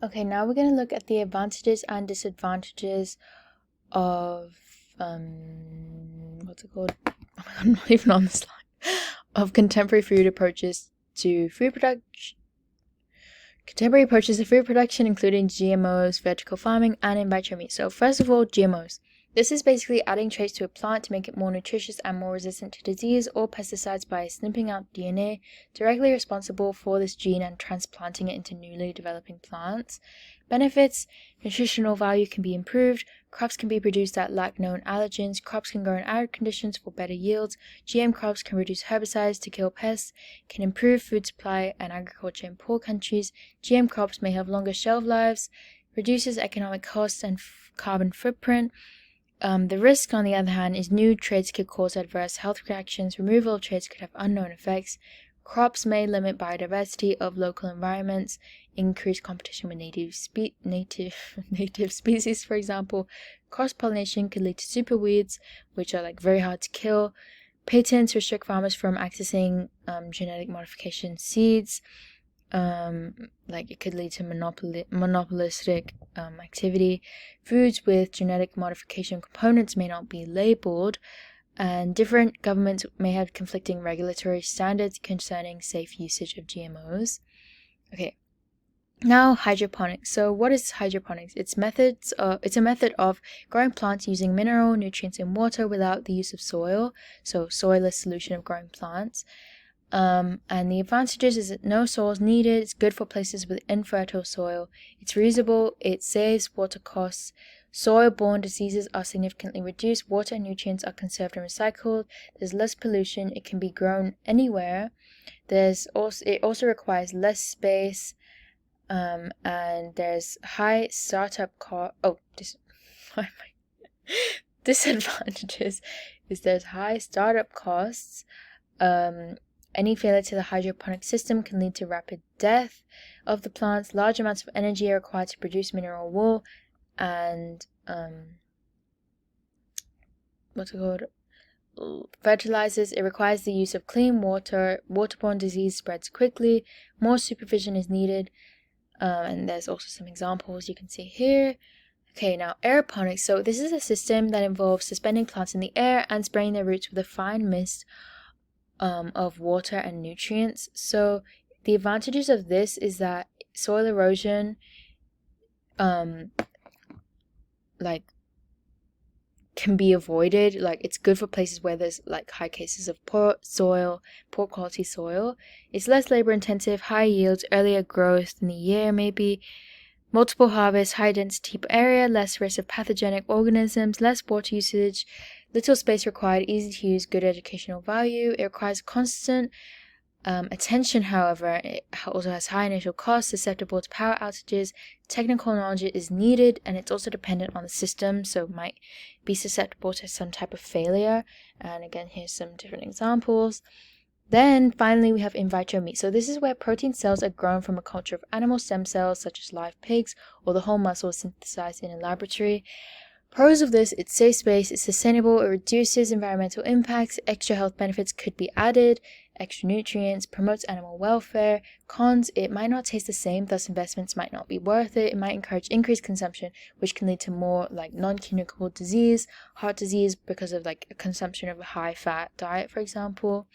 Okay, now we're going to look at the advantages and disadvantages of what's it called? I'm not even on the slide. Of contemporary food approaches to food production. Contemporary approaches to food production, including GMOs, vertical farming, and in vitro meat. So first of all, GMOs. This is basically adding traits to a plant to make it more nutritious and more resistant to disease or pesticides by snipping out DNA directly responsible for this gene and transplanting it into newly developing plants. Benefits: nutritional value can be improved, crops can be produced that lack known allergens, crops can grow in arid conditions for better yields, GM crops can reduce herbicides to kill pests, can improve food supply and agriculture in poor countries, GM crops may have longer shelf lives, reduces economic costs and carbon footprint. The risk, on the other hand, is new traits could cause adverse health reactions, removal of traits could have unknown effects, crops may limit biodiversity of local environments, increase competition with native species, for example. Cross-pollination could lead to superweeds, which are very hard to kill. Patents restrict farmers from accessing genetic modification seeds. It could lead to monopolistic activity. Foods with genetic modification components may not be labeled, and different governments may have conflicting regulatory standards concerning safe usage of GMOs. Okay, now hydroponics. So what is hydroponics? It's a method of growing plants using mineral nutrients in water without the use of soil, so soilless solution of growing plants. And the advantages is that no soil is needed, it's good for places with infertile soil, it's reusable, it saves water costs, soil-borne diseases are significantly reduced, water and nutrients are conserved and recycled, there's less pollution, it can be grown anywhere, it also requires less space, and there's high startup cost. Disadvantages is there's high startup costs. Any failure to the hydroponic system can lead to rapid death of the plants. Large amounts of energy are required to produce mineral wool, and fertilizers. It requires the use of clean water. Waterborne disease spreads quickly. More supervision is needed. And there's also some examples you can see here. Okay, now aeroponics. So this is a system that involves suspending plants in the air and spraying their roots with a fine mist of water and nutrients. So the advantages of this is that soil erosion can be avoided. It's good for places where there's high cases of poor quality soil. It's less labor intensive, high yields, earlier growth in the year, maybe multiple harvests, high density per area, less risk of pathogenic organisms, less water usage, little space required, easy to use, good educational value. It requires constant attention, however. It also has high initial costs, susceptible to power outages, technical knowledge is needed, and it's also dependent on the system, so might be susceptible to some type of failure. And again, here's some different examples. Then finally we have in vitro meat. So this is where protein cells are grown from a culture of animal stem cells such as live pigs, or the whole muscle is synthesized in a laboratory. Pros of this: it's safe space, it's sustainable, it reduces environmental impacts, extra health benefits could be added, extra nutrients, promotes animal welfare. Cons: it might not taste the same, thus investments might not be worth it. It might encourage increased consumption, which can lead to more non-communicable disease, heart disease, because of a consumption of a high-fat diet, for example.